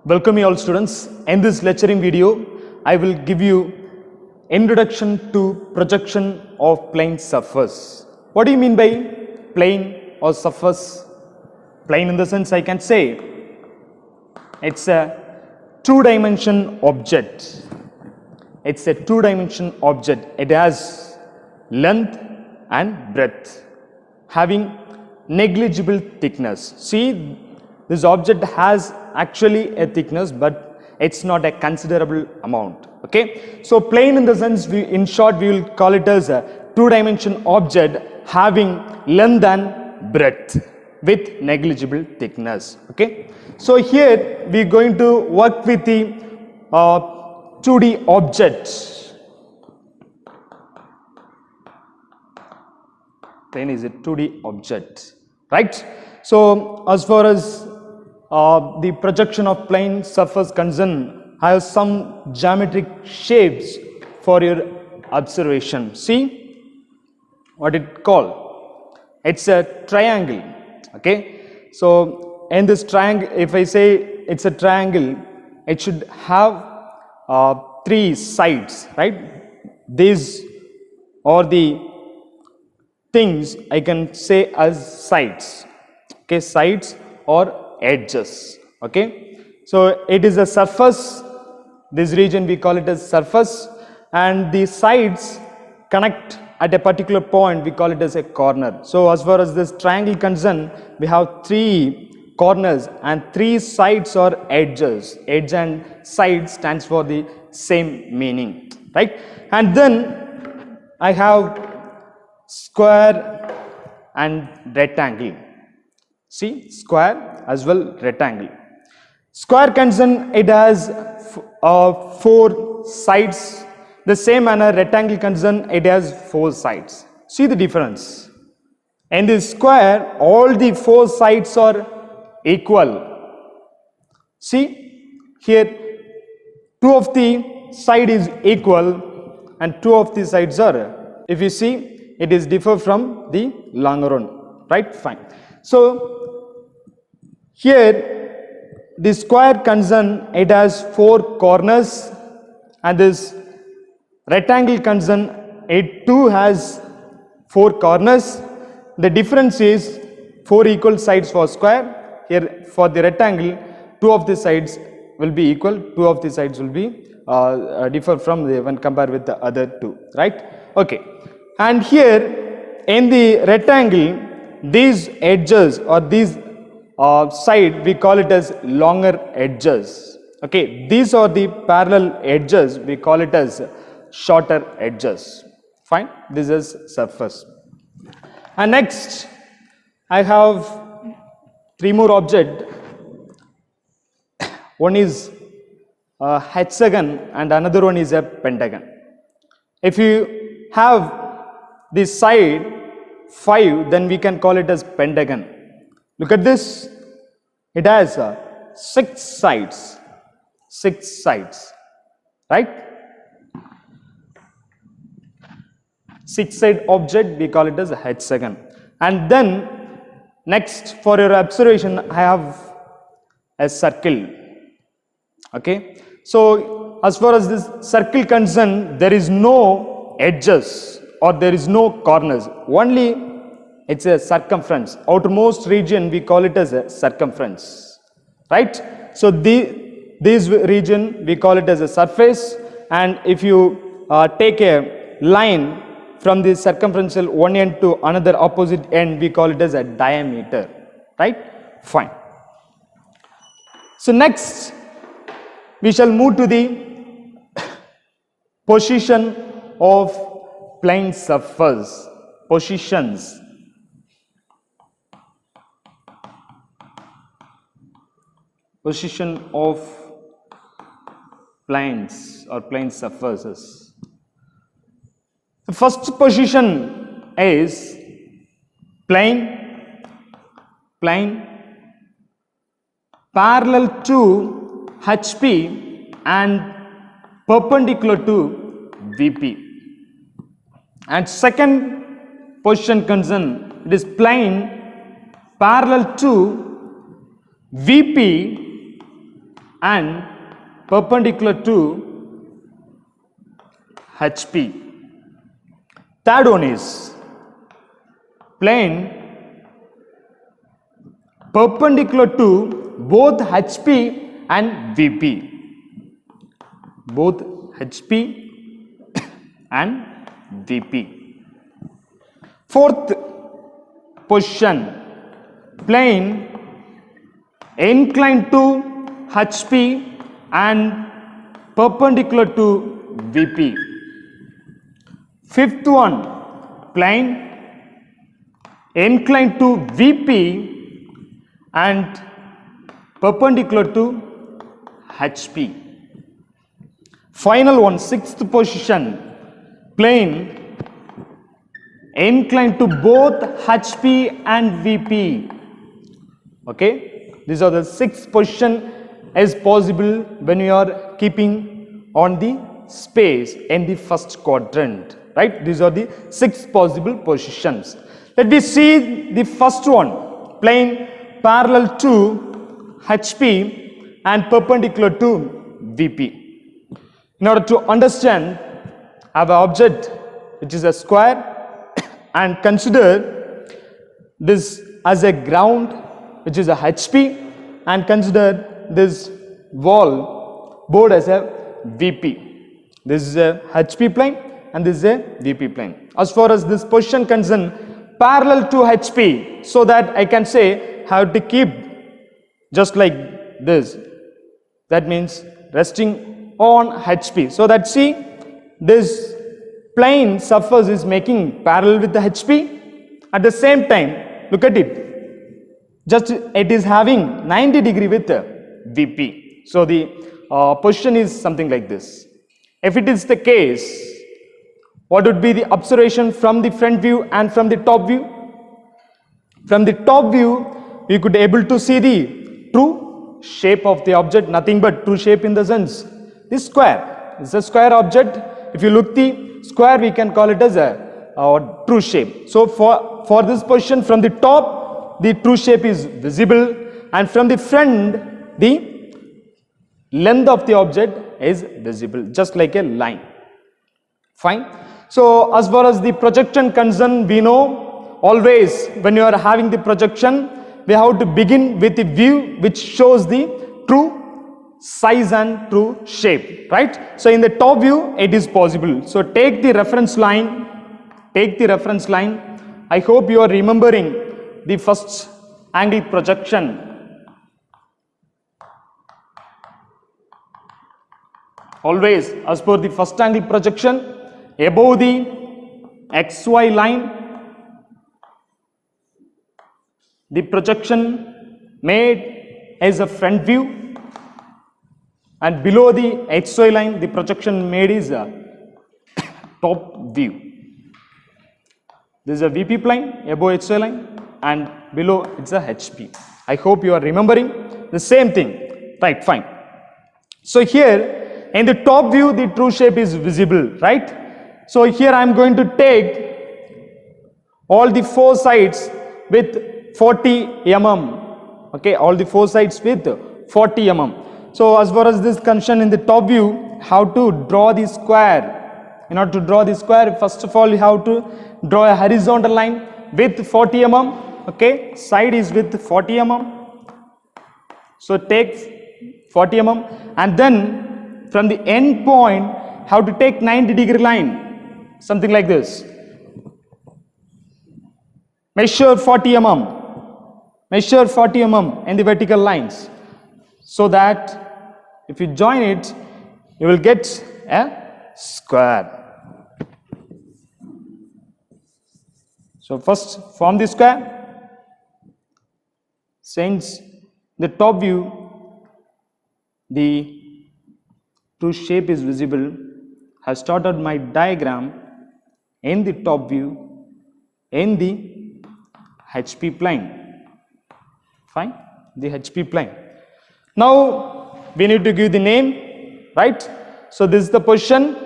Welcome you all students. In this lecturing video, I will give you introduction to projection of plane surface. What do you mean by plane or surface? Plane in the sense I can say it's a two-dimension object. It's a two-dimension object. It has length and breadth having negligible thickness. See, this object has actually a thickness, but it's not a considerable amount. Okay, so plane in the sense, in short, we will call it as a two-dimension object having length and breadth with negligible thickness. Okay, so here we are going to work with the 2D object. Plane is a 2D object, right? So as far as the projection of plane surface concern, I have some geometric shapes for your observation. See what it called? It's a triangle. Okay, so in this triangle, if I say it's a triangle, it should have three sides, right? These are the things I can say as sides. Okay, sides or edges. Okay, so it is a surface. This region we call it as surface, and the sides connect at a particular point, we call it as a corner. So as far as this triangle concerned, we have three corners and three sides or edges. Edge and side stands for the same meaning, right? And then I have square and rectangle. See, square as well rectangle. Square concern, it has four sides. The same manner rectangle concern, it has four sides. See the difference. In this square, all the four sides are equal. See here, two of the side is equal and two of the sides are, if you see, it is differ from the longer one, right? Fine. So here the square concern, it has four corners, and this rectangle concern, it too has four corners. The difference is four equal sides for square. Here for the rectangle, two of the sides will be equal, two of the sides will be differ from the when compared with the other two, right? Okay, and here in the rectangle, these edges or these side, we call it as longer edges. Okay, these are the parallel edges, we call it as shorter edges. Fine, this is surface. And next I have three more objects. One is a hexagon and another one is a pentagon. If you have this side 5, then we can call it as pentagon. Look at this, it has 6 sides, right? 6-side object, we call it as a hexagon. And then next for your observation, I have a circle. Okay, so as far as this circle concerned, there is no edges or there is no corners, only it's a circumference. Outermost region, we call it as a circumference, right? So this region, we call it as a surface, and if you take a line from the circumferential one end to another opposite end, we call it as a diameter, right? Fine. So next we shall move to the position of plane surface. Positions. Position of planes or plane surfaces. The first position is plane parallel to HP and perpendicular to VP. And second position concern, it is plane parallel to VP and perpendicular to HP. Third one is plane perpendicular to both HP and VP. Both HP and VP. Fourth position, plane inclined to HP and perpendicular to VP. Fifth one, plane inclined to VP and perpendicular to HP. Final one, sixth position, plane inclined to both HP and VP. Okay, these are the six position is possible when you are keeping on the space in the first quadrant, right? These are the six possible positions. Let me see the first one, plane parallel to HP and perpendicular to VP. In order to understand, I have an object which is a square and consider this as a ground which is a HP and consider this wall board as a VP. This is a HP plane and this is a VP plane. As far as this position concerned, parallel to HP, so that I can say how to keep just like this. That means resting on HP. So that see, this plane surface is making parallel with the HP. At the same time, look at it. Just it is having 90 degree with the VP. So the position is something like this. If it is the case, what would be the observation from the front view and from the top view? From the top view, we could able to see the true shape of the object, nothing but true shape in the sense. This square is a square object. If you look the square, we can call it as a true shape. So for this position, from the top, the true shape is visible, and from the front, the length of the object is visible, just like a line. Fine. So as far as the projection concerned, we know always when you are having the projection, we have to begin with the view which shows the true size and true shape, right? So in the top view, it is possible. So take the reference line. I hope you are remembering the first angle projection. Always as per the first angle projection, above the XY line, the projection made as a front view, and below the XY line, the projection made is a top view. This is a VP plane above XY line, and below it's a HP. I hope you are remembering the same thing, right? Fine. So here in the top view, the true shape is visible, right? So here I am going to take all the four sides with 40 mm. Okay, all the four sides with 40 mm. So as far as this concern, in the top view, how to draw the square? In order to draw the square, first of all you have to draw a horizontal line with 40 mm. Okay, side is with 40 mm. So take 40 mm, and then from the end point, how to take 90 degree line. Something like this. Measure 40 mm. Measure 40 mm in the vertical lines, so that if you join it, you will get a square. So first form the square. Since the top view, the true shape is visible, I have started my diagram in the top view in the HP plane. Fine, the HP plane. Now we need to give the name, right? So this is the position.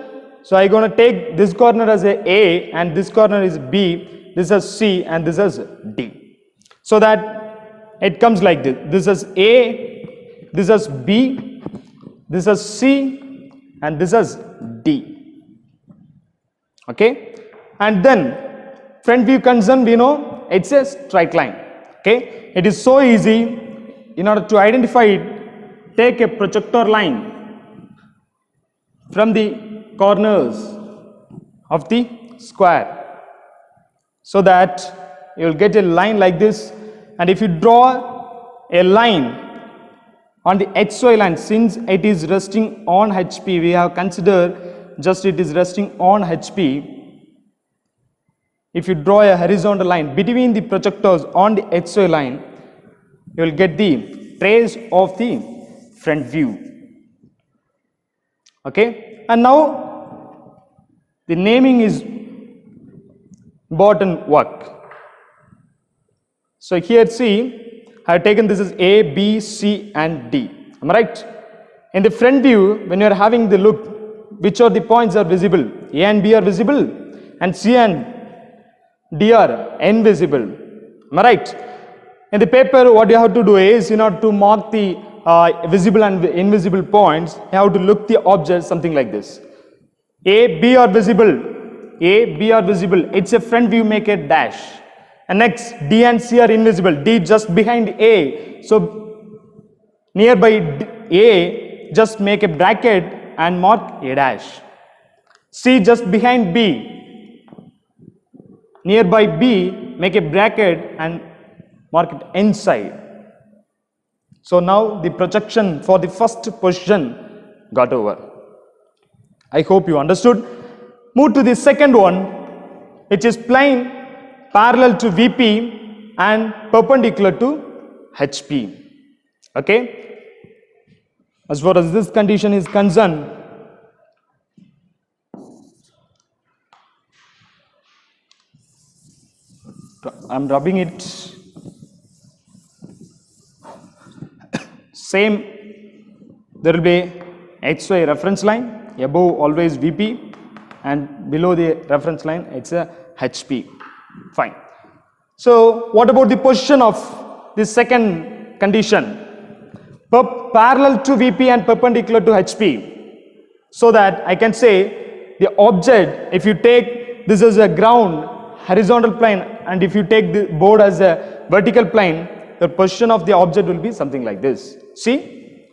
So I'm going to take this corner as A and this corner is B, this is C and this is D. So that it comes like this. This is A, this is B this is C, and this is D. Okay, and then front view concern, we know it's a straight line. Okay, it is so easy. In order to identify it, take a projector line from the corners of the square, so that you will get a line like this. And if you draw a line on the XY line, since it is resting on HP, we have considered just it is resting on HP. If you draw a horizontal line between the projectors on the XY line, you will get the trace of the front view. Okay, and now the naming is important work. So here see, I have taken this as A, B, C and D. Am I right? In the front view, when you are having the look, which are the points are visible? A and B are visible, and C and D are invisible. Am I right? In the paper, what you have to do is, in order to mark the visible and invisible points, you have to look the object something like this. A, B are visible. A, B are visible. It's a front view, make a dash. And next, D and C are invisible. D just behind A. So nearby A, just make a bracket and mark A dash. C just behind B. Nearby B, make a bracket and mark it inside. So now the projection for the first position got over. I hope you understood. Move to the second one, which is plane parallel to VP and perpendicular to HP. Okay. As far as this condition is concerned, I'm rubbing it. Same, there will be XY reference line, above always VP, and below the reference line it's a HP. Fine. So what about the position of the second condition? Parallel to VP and perpendicular to HP. So that I can say the object, if you take this as a ground horizontal plane, and if you take the board as a vertical plane, the position of the object will be something like this. See,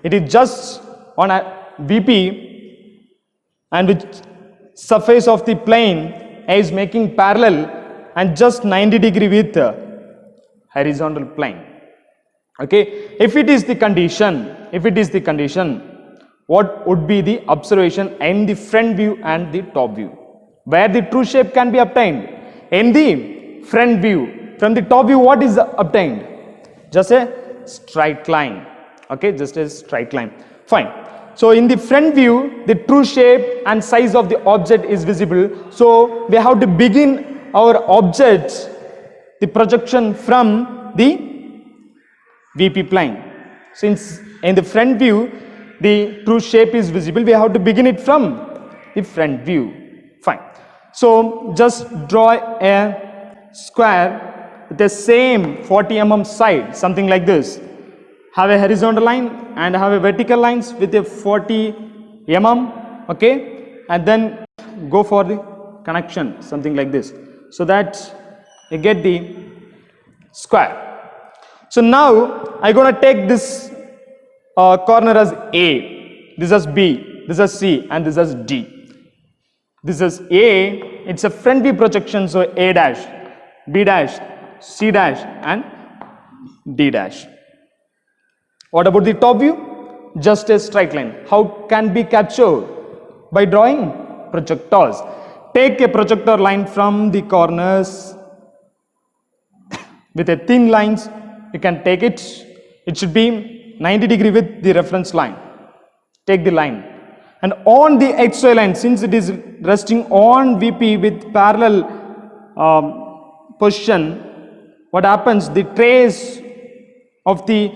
it is just on a VP, and which surface of the plane is making parallel and just 90 degree with horizontal plane. Okay, if it is the condition, what would be the observation in the front view and the top view, where the true shape can be obtained? In the front view. From the top view, what is obtained? Just a straight line. Okay, just a straight line. Fine. So in the front view, the true shape and size of the object is visible. So we have to begin our object, the projection from the VP plane. Since in the front view, the true shape is visible, we have to begin it from the front view. Fine. So just draw a square with the same 40 mm side, something like this. Have a horizontal line and have a vertical lines with a 40 mm, okay, and then go for the connection, something like this, so that you get the square. So now I'm going to take this corner as A, this is B, this is C, and this is D. This is A, it's a front view projection, so A dash, B dash, C dash and D dash. What about the top view? Just a straight line. How can be captured? By drawing projectors. Take a projector line from the corners with a thin lines. You can take it. It should be 90 degree with the reference line. Take the line. And on the XY line, since it is resting on VP with parallel position, what happens? The trace of the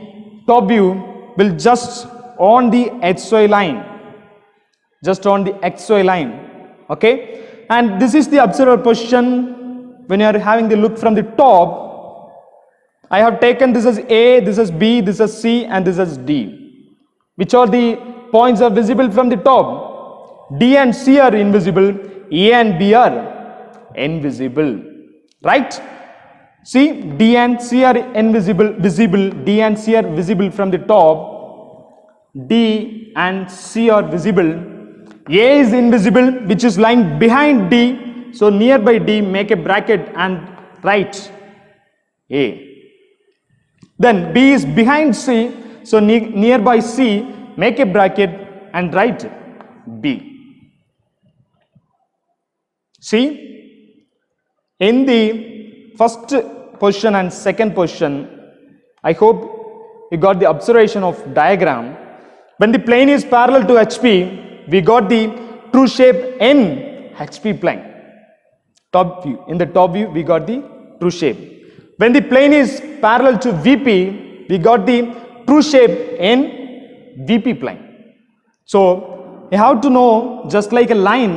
top view will just on the XY line, just on the XY line, okay? And this is the observer position when you are having the look from the top. I have taken this as A, this is B, this is C and this is D, which are the points are visible from the top. D and C are invisible. A and B are invisible. Right? See, D and C are visible. D and C are visible from the top. D and C are visible. A is invisible, which is lying behind D. So nearby D, make a bracket and write A. Then B is behind C. So nearby C, make a bracket and write B. See, in the first position and second position, I hope you got the observation of diagram. When the plane is parallel to HP, we got the true shape in HP plane. Top view. In the top view, we got the true shape. When the plane is parallel to VP, we got the true shape in VP plane. So you have to know, just like a line,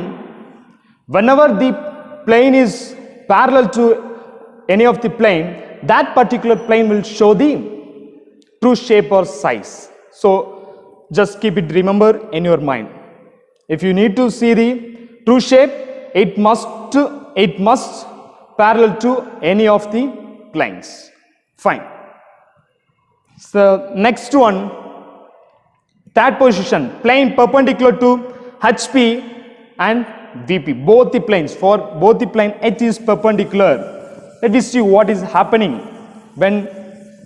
whenever the plane is parallel to any of the plane, that particular plane will show the true shape or size. So just keep it remember in your mind. If you need to see the true shape, it must parallel to any of the planes. Fine. So next one, third position, plane perpendicular to HP and VP, both the planes. For both the plane, H is perpendicular. Let us see what is happening when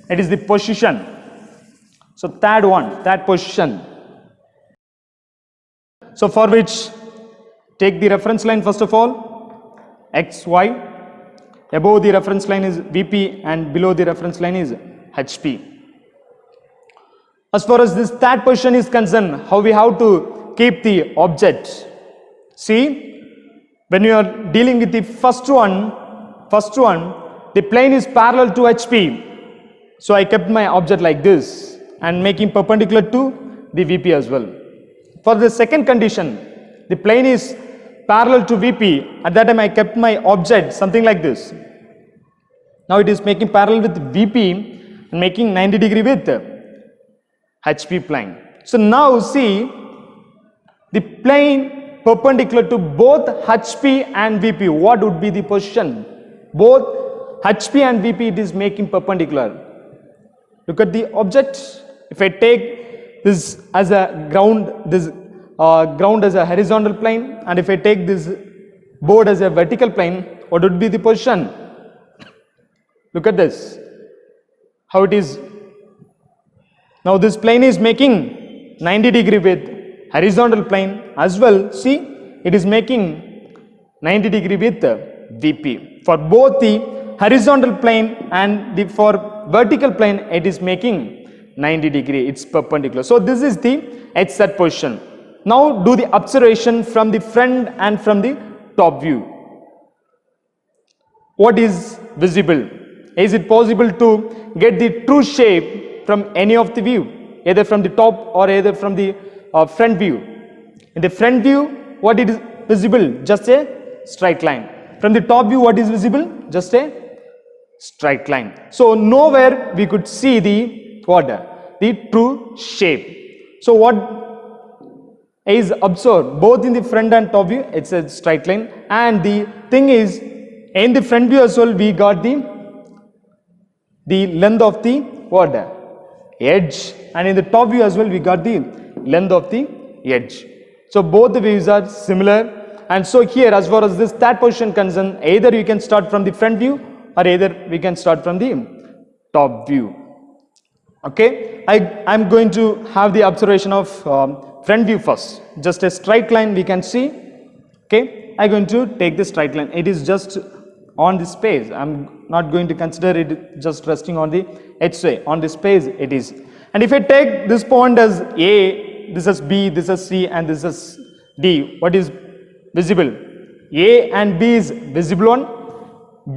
it is the position. So third position. So for which, take the reference line first of all, X, Y. Above the reference line is VP and below the reference line is HP. As far as this third position is concerned, how we have to keep the object. See, when you are dealing with the first one, the plane is parallel to HP. So I kept my object like this and making perpendicular to the VP as well. For the second condition, the plane is parallel to VP. At that time I kept my object something like this. Now it is making parallel with VP and making 90 degree with HP plane. So now see, the plane perpendicular to both HP and VP, what would be the position? Both HP and VP, it is making perpendicular. Look at the object. If I take this as a ground, this ground as a horizontal plane, and if I take this board as a vertical plane, what would be the position? Look at this, how it is. Now this plane is making 90 degree with horizontal plane as well. See, it is making 90 degree with VP. For both the horizontal plane and for vertical plane, it is making 90 degree. It's perpendicular. So this is the H set position. Now do the observation from the front and from the top view. What is visible? Is it possible to get the true shape from any of the view, either from the top or either from the front view? In the front view, what is visible? Just a straight line. From the top view, what is visible? Just a straight line. So nowhere we could see the the true shape. So what is observed both in the front and top view? It's a straight line. And the thing is, in the front view as well, we got the length of the edge, and in the top view as well we got the length of the edge. So both the views are similar. And so here, as far as this third position concerned, either you can start from the front view or either we can start from the top view. Okay, I'm going to have the observation of front view first. Just a straight line we can see. Okay, I'm going to take the straight line. It is just on the space. I'm not going to consider it just resting on the HA. On the space it is. And if I take this point as A, this is B, this is C, and this is D, what is visible? A and B is visible on,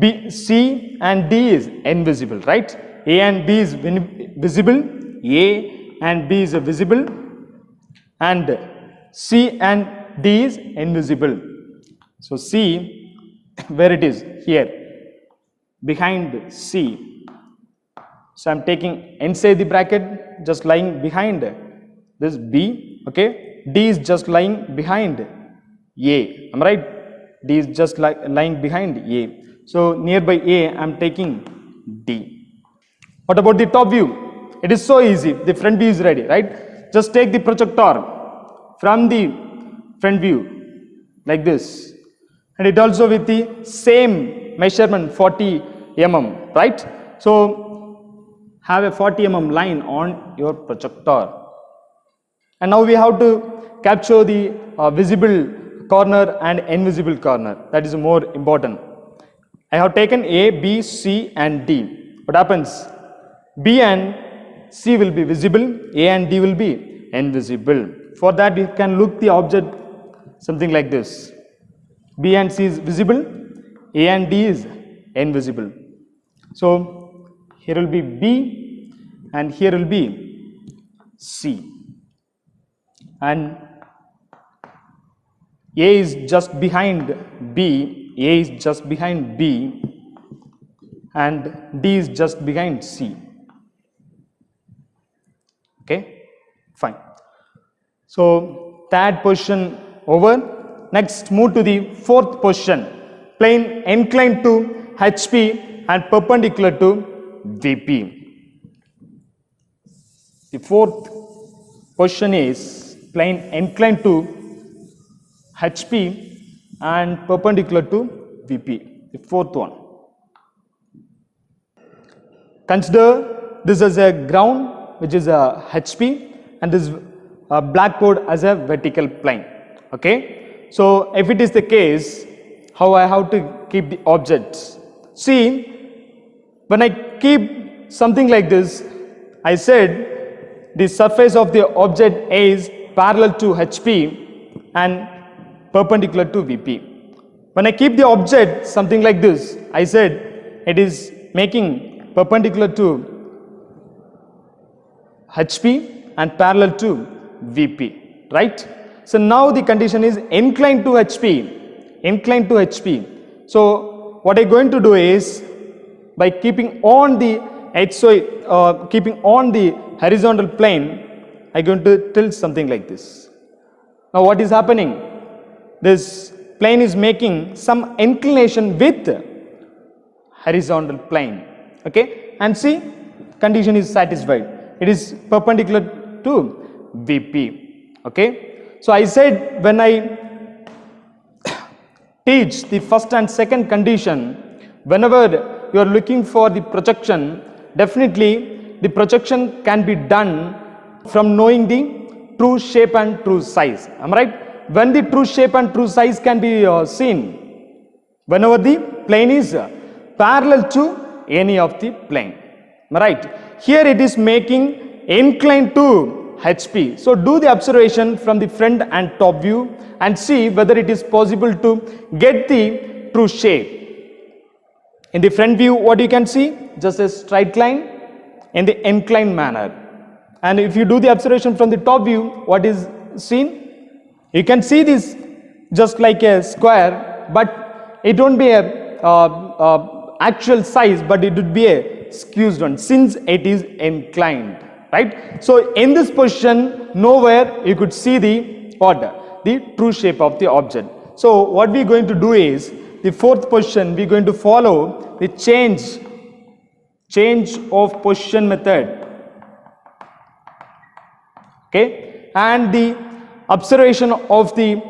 B, C and D is invisible, right? A and B is visible, A and B is visible, and C and D is invisible. So C, where it is? Here, behind C. So I'm taking inside the bracket, just lying behind this B. Okay. Okay, D is just lying behind A. Am I right? D is just lying behind A. So nearby A, I am taking D. What about the top view? It is so easy. The front view is ready, right? Just take the projector from the front view like this, and it also with the same measurement 40 mm, right? So have a 40 mm line on your projector, and now we have to capture the visible corner and invisible corner. That is more important. I have taken A, B, C and D. What happens? B and C will be visible, A and D will be invisible. For that you can look the object something like this. B and C is visible, A and D is invisible. So here will be B and here will be C. And A is just behind B, A is just behind B and D is just behind C. Okay, fine. So third position over. Next move to the fourth position. Plane inclined to HP and perpendicular to VP. The fourth position is plane inclined to HP and perpendicular to VP. The fourth one. Consider this as a ground, which is a HP, and this blackboard as a vertical plane. Okay, so if it is the case, how I have to keep the objects? See, when I keep something like this, I said the surface of the object is parallel to HP and perpendicular to VP. When I keep the object something like this, I said it is making perpendicular to HP and parallel to VP, right? So now the condition is inclined to HP, inclined to HP. So what I'm going to do is, by keeping on the HOI, keeping on the horizontal plane, I'm going to tilt something like this. Now what is happening? This plane is making some inclination with horizontal plane. Okay, and see, condition is satisfied. It is perpendicular to VP. Okay, so I said when I teach the first and second condition, whenever you are looking for the projection, definitely the projection can be done from knowing the true shape and true size. Am I right? When the true shape and true size can be seen, whenever the plane is parallel to any of the plane. Am I right? Here it is making inclined to HP. So do the observation from the front and top view and see whether it is possible to get the true shape. In the front view, what you can see? Just a straight line in the inclined manner. And if you do the observation from the top view, what is seen? You can see this just like a square, but it won't be a actual size, but it would be a skewed one since it is inclined, right? So in this position, nowhere you could see the what? The true shape of the object. So what we are going to do is, the fourth position, we are going to follow the change of position method. Okay, and the observation of the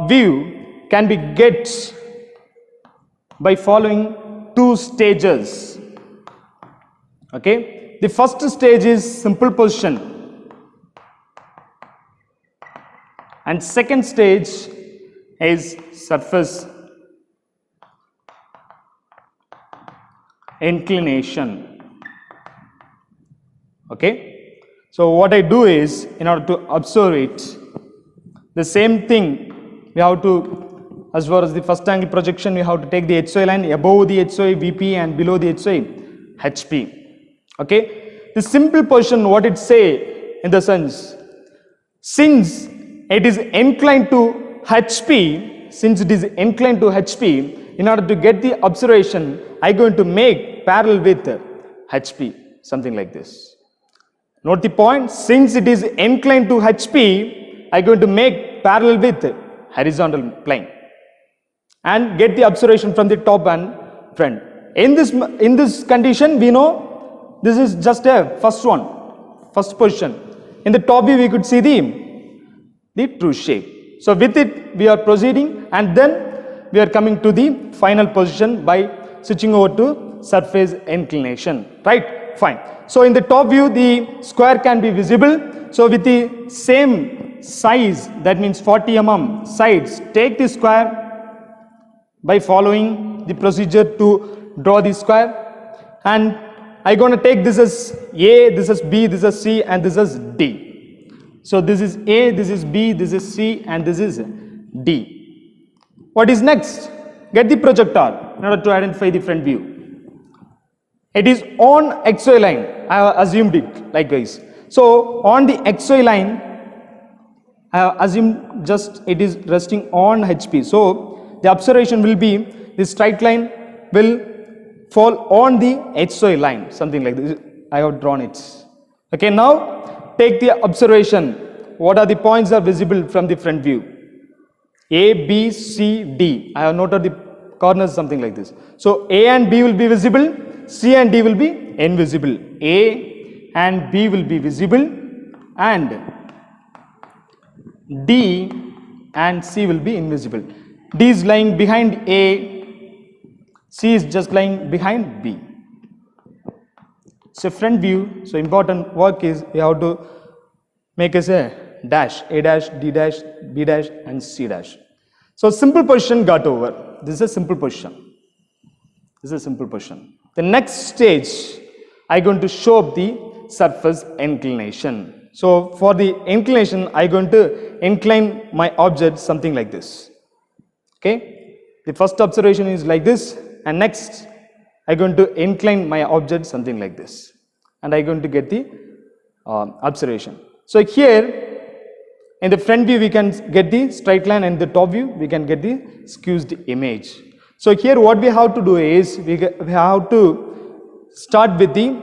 view can be get by following two stages. Okay, the first stage is simple position and second stage is surface inclination. Okay, so what I do is, in order to observe it, the same thing we have to, as far as the first angle projection, we have to take the HOI line above the HOI VP and below the HOI HP. Okay, the simple position, what it say in the sense, since it is inclined to HP, since it is inclined to HP, in order to get the observation, I am going to make parallel with HP, something like this. Note the point, since it is inclined to HP, I going to make parallel with horizontal plane and get the observation from the top and front. In this condition, we know this is just a first position. In the top view, we could see the true shape. So with it, we are proceeding, and then we are coming to the final position by switching over to surface inclination, right? Fine. So in the top view, the square can be visible. So with the same size, that means 40 mm sides, take the square by following the procedure to draw the square, and I'm going to take this as A, this is B, this is C, and this is D. So this is A, this is B, this is C, and this is D. What is next? Get the projector in order to identify the front view. It is on XY line. I have assumed it likewise. So on the XY line, I have assumed just it is resting on HP. So the observation will be this straight line will fall on the XY line, something like this. I have drawn it. Okay, now take the observation. What are the points are visible from the front view? A, B, C, D. I have noted the corners, something like this. So A and B will be visible, C and D will be invisible. A and B will be visible, and D and C will be invisible. D is lying behind A, C is just lying behind B. So front view, so important work is we have to make as a dash, A dash, D dash, B dash, and C dash. So simple position got over. This is a simple position. This is a simple position. The next stage, I'm going to show up the surface inclination. So for the inclination, I'm going to incline my object something like this. Okay, the first observation is like this, and next I'm going to incline my object something like this, and I'm going to get the observation. So here in the front view we can get the straight line, and the top view we can get the skewed image. So here what we have to do is we have to start with the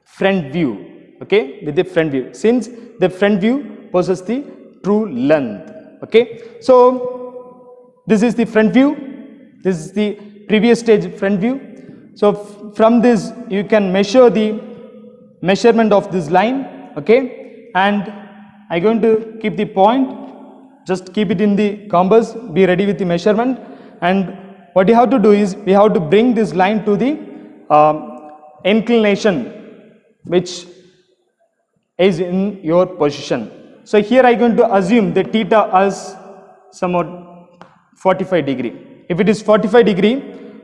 front view. Okay, with the front view, since the front view possesses the true length. Okay, so this is the front view, this is the previous stage front view. So from this you can measure the measurement of this line. Okay, and I'm going to keep the point, just keep it in the compass, be ready with the measurement, and what you have to do is we have to bring this line to the inclination which is in your position. So here I'm going to assume the theta as somewhat 45 degree. If it is 45 degree,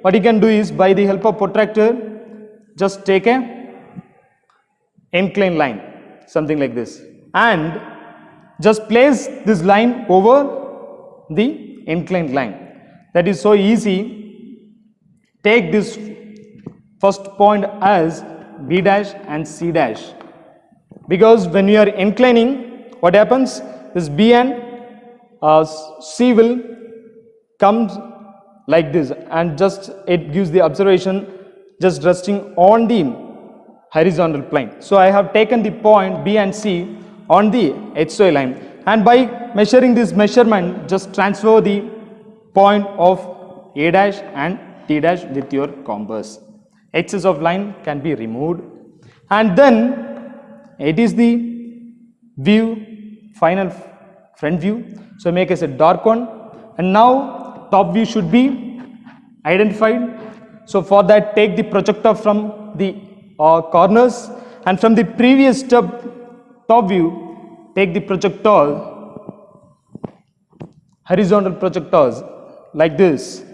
what you can do is by the help of protractor, just take a inclined line, something like this, and just place this line over the inclined line. That is so easy. Take this first point as B dash and C dash, because when you are inclining, what happens? This B and C will come like this, and just it gives the observation just resting on the horizontal plane. So I have taken the point B and C on the XY line, and by measuring this measurement, just transfer the point of A dash and T dash with your compass. Excess of line can be removed, and then it is the view, final front view. So make as a dark one, and now top view should be identified. So for that, take the projector from the corners, and from the previous step top view, take the projector, horizontal projectors like this,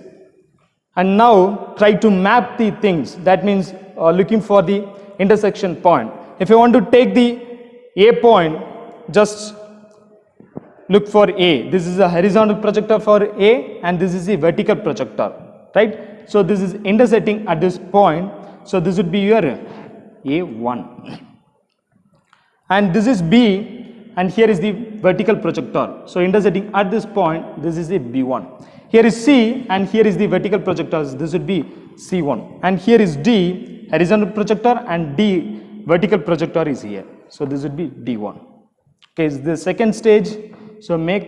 and now try to map the things. That means looking for the intersection point. If you want to take the A point, just look for A. This is a horizontal projector for A, and this is a vertical projector, right? So this is intersecting at this point, so this would be your A1, and this is B, and here is the vertical projector. So intersecting at this point, this is a B1. Here is C, and here is the vertical projectors, this would be C1, and here is D, horizontal projector, and D, vertical projector is here. So this would be D1. Okay, is the second stage. So make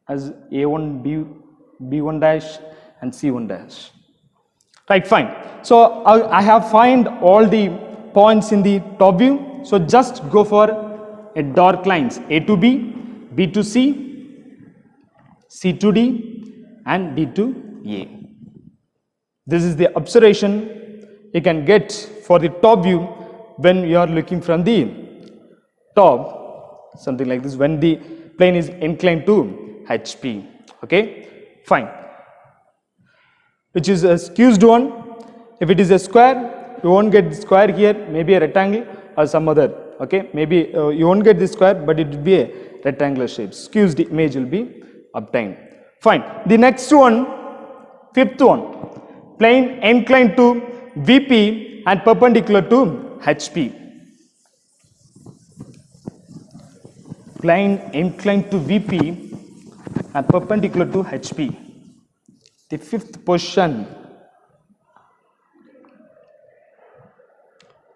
as A1, B1 dash and C1 dash. Right, fine. So I have find all the points in the top view. So just go for a dark lines A to B, B to C, C to D and D to A. This is the observation you can get for the top view when you are looking from the top, something like this, when the plane is inclined to HP. Okay, fine. Which is a skewed one. If it is a square, you won't get the square here, maybe a rectangle or some other. Okay, maybe you won't get the square, but it will be a rectangular shape. Skewed image will be obtained. Fine. The next one, fifth one, plane inclined to VP and perpendicular to HP. Plane inclined to VP and perpendicular to HP. The fifth position.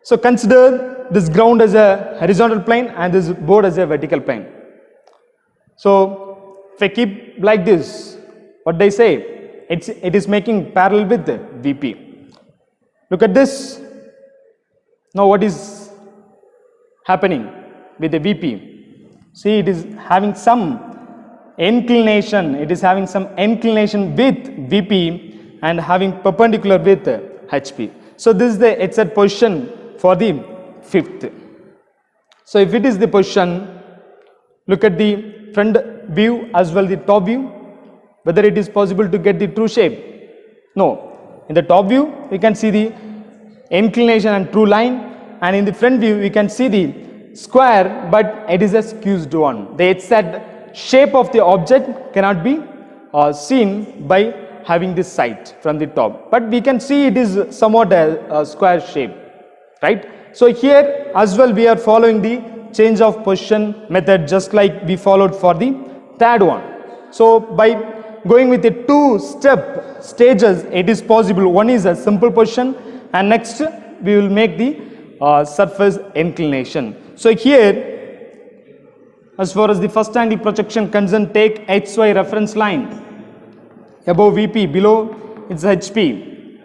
So consider this ground as a horizontal plane and this board as a vertical plane. So if I keep like this, what they say, it is making parallel with the VP. Look at this. Now what is happening with the VP? See, it is having some inclination. It is having some inclination with VP and having perpendicular with HP. So this is the exact position for the fifth. So if it is the position, look at the front view as well the top view, whether it is possible to get the true shape. No. In the top view, we can see the inclination and true line, and in the front view, we can see the square, but it is a skewed one. The exact shape of the object cannot be seen by having this sight from the top, but we can see it is somewhat a square shape. Right? So here as well we are following the change of position method just like we followed for the third one. So by going with the two-step stages, it is possible. One is a simple position and next we will make the surface inclination. So here as far as the first angle projection concerned, take XY reference line above VP, below it's HP.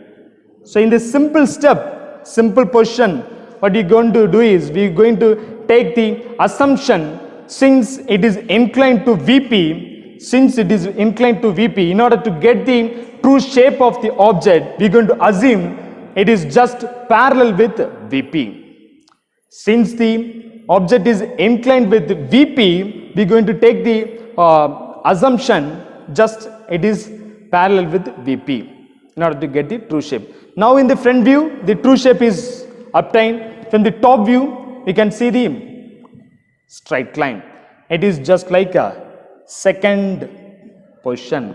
So in this simple step, simple position, what you're going to do is we're going to take the assumption since it is inclined to VP, in order to get the true shape of the object, we're going to assume it is just parallel with VP. Since the object is inclined with VP, we're going to take the assumption just it is parallel with VP in order to get the true shape. Now in the front view, the true shape is obtained. From the top view, we can see the straight line. It is just like a second position.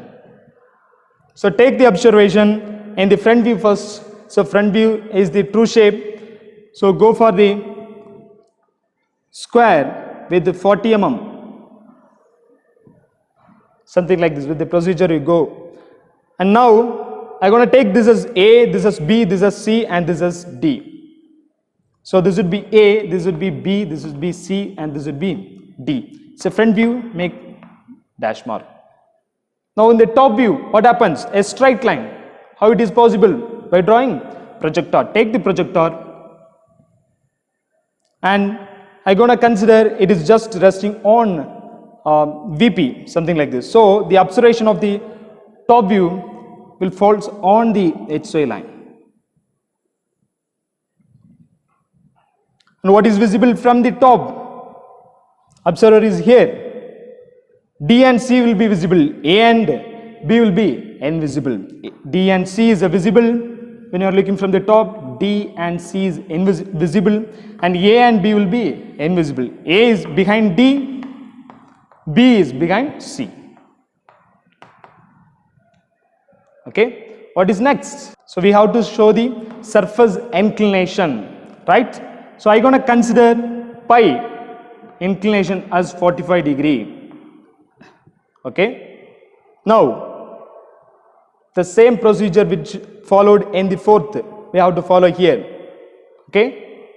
So take the observation in the front view first. So front view is the true shape. So go for the square with the 40 mm. Something like this. With the procedure you go. And now I'm going to take this as A, this as B, this as C and this as D. So this would be A, this would be B, this would be C and this would be D. So front view, make dash mark. Now in the top view, what happens? A straight line. How it is possible? By drawing projector. Take the projector and I'm going to consider it is just resting on VP, something like this. So the observation of the top view will falls on the HY line. And what is visible from the top? Observer is here. D and C will be visible. A and B will be invisible. D and C is visible when you are looking from the top. D and C is invisible and A and B will be invisible. A is behind D, B is behind C. Okay, what is next? So we have to show the surface inclination, right? So I'm going to consider pi inclination as 45 degree. Okay, now the same procedure which followed in the fourth we have to follow here. Okay,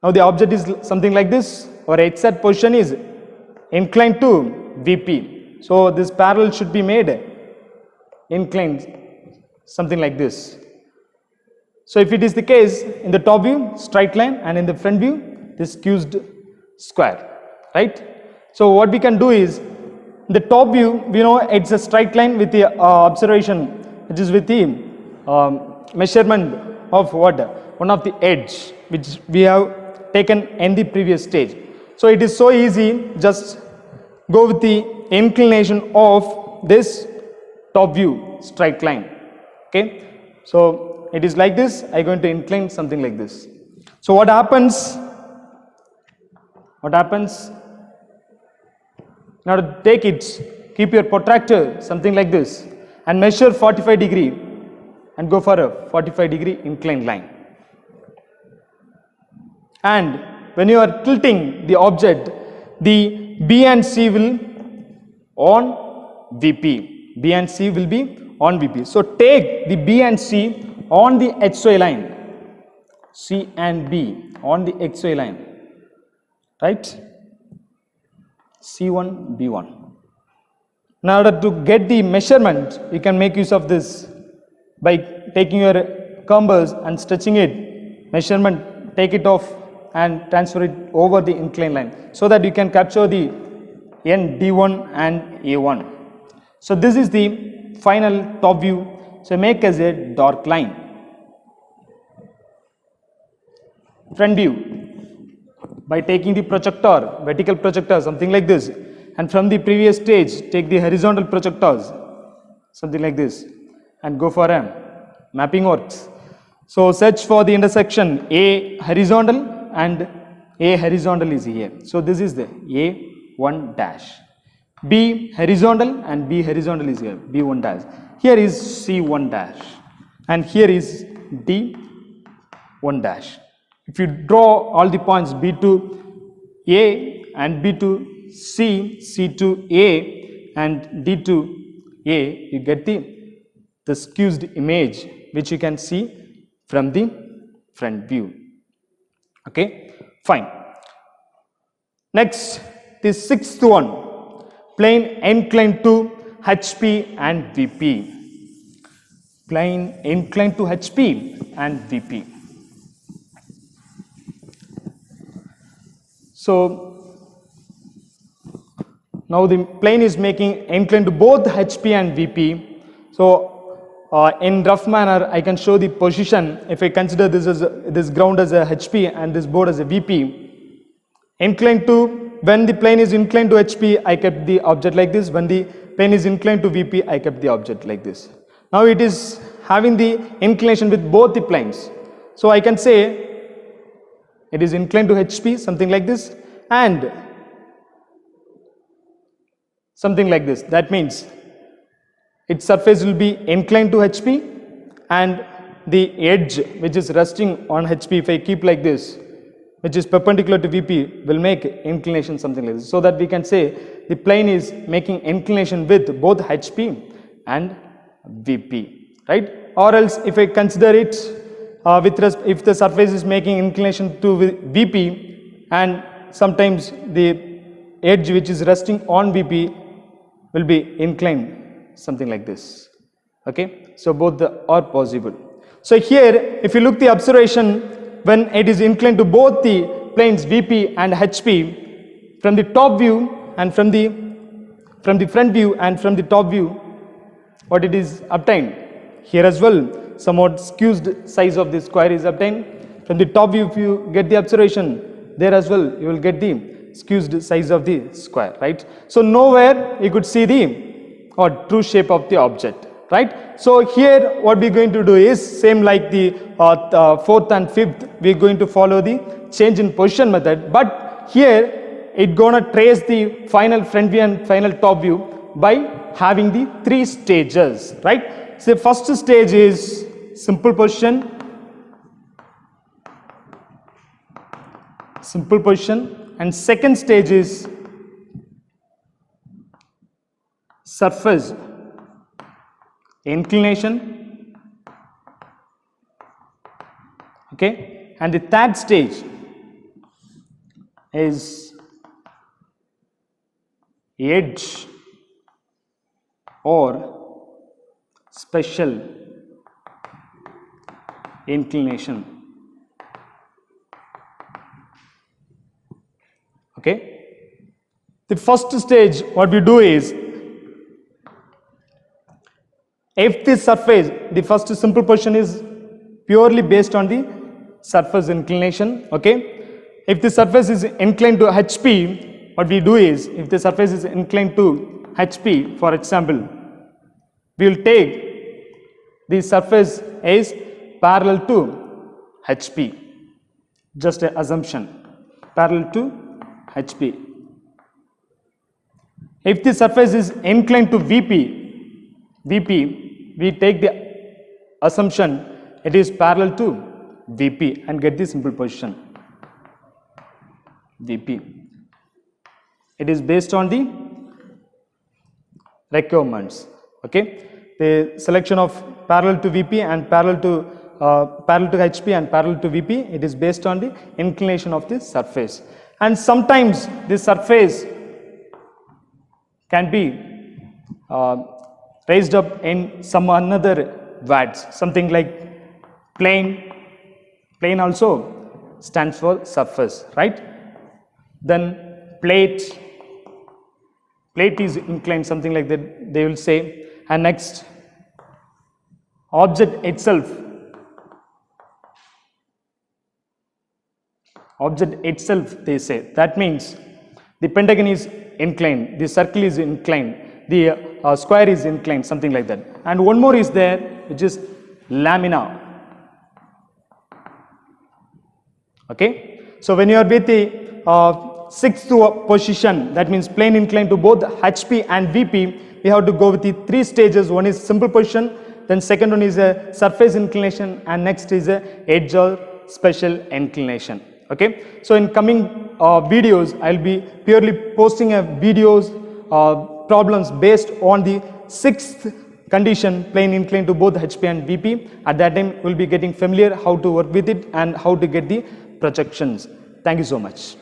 now the object is something like this. or exact position is inclined to VP. So this parallel should be made inclined, something like this. So if it is the case, in the top view, straight line, and in the front view, this cubed square, right? So what we can do is, in the top view, we know it's a straight line with the observation, which is with the measurement of what? One of the edge, which we have taken in the previous stage. So it is so easy, just go with the inclination of this top view straight line. Okay, so it is like this. I am going to incline something like this. So what happens? What happens? Now to take it, keep your protractor something like this and measure 45 degree and go for a 45 degree inclined line. And when you are tilting the object, the B and C will on VP. B and C will be on VP. So take the B and C on the XY line. C and B on the XY line. Right? C1, B1. Now, in order to get the measurement, you can make use of this by taking your compass and stretching it, measurement, take it off and transfer it over the inclined line, so that you can capture the N D1 and A1. So this is the final top view. So make as a dark line. Front view, by taking the projector, vertical projector, something like this, and from the previous stage take the horizontal projectors, something like this, and go for a mapping works. So search for the intersection A horizontal and A horizontal is here. So this is the A1 dash. B horizontal and B horizontal is here, B1 dash. Here is C1 dash and here is D1 dash. If you draw all the points B to A and B to C, C to A and D to A, you get the skewed image which you can see from the front view. Okay, fine. Next, the sixth one, plane inclined to HP and VP. Plane inclined to HP and VP. So now the plane is making inclined to both HP and VP. So in rough manner, I can show the position. If I consider this as this ground as a HP and this board as a VP, inclined to, when the plane is inclined to HP, I kept the object like this. When the plane is inclined to VP, I kept the object like this. Now it is having the inclination with both the planes. So I can say it is inclined to HP, something like this, and something like this. That means its surface will be inclined to HP and the edge which is resting on HP, if I keep like this, which is perpendicular to VP, will make inclination something like this. So that we can say the plane is making inclination with both HP and VP, right? Or else if I consider it if the surface is making inclination to VP and sometimes the edge which is resting on VP will be inclined something like this. Okay, so both are possible. So here if you look the observation, when it is inclined to both the planes VP and HP, from the top view and from the front view and from the top view, what it is obtained here as well, somewhat skewed size of the square is obtained. From the top view, if you get the observation, there as well you will get the skewed size of the square, right? So nowhere you could see the true shape of the object, right? So here what we are going to do is same like the fourth and fifth, we are going to follow the change in position method, but here it gonna trace the final front view and final top view by having the three stages, right? So the first stage is simple position, and second stage is surface inclination, okay, and the third stage is edge or special inclination. Okay, the first stage what we do is, if the surface, the first simple position is purely based on the surface inclination. Okay, if the surface is inclined to HP, what we do is, if the surface is inclined to HP, for example, we will take the surface is parallel to HP, just an assumption, parallel to HP. If the surface is inclined to VP, we take the assumption it is parallel to VP and get the simple position VP. It is based on the requirements. Okay, the selection of parallel to VP and parallel to HP and parallel to VP, it is based on the inclination of the surface. And sometimes the surface can be raised up in some another words, something like plane. Plane also stands for surface, right? Then plate is inclined, something like that they will say. And next, object itself they say. That means the pentagon is inclined, the circle is inclined, the square is inclined, something like that. And one more is there, which is lamina. Okay, so when you are with the sixth position, that means plane inclined to both HP and VP, we have to go with the three stages. One is simple position, then second one is a surface inclination, and next is a edge or special inclination. Okay, so in coming videos, I'll be purely posting a videos problems based on the sixth condition, plane inclined to both HP and VP. At that time, we'll be getting familiar how to work with it and how to get the projections. Thank you so much.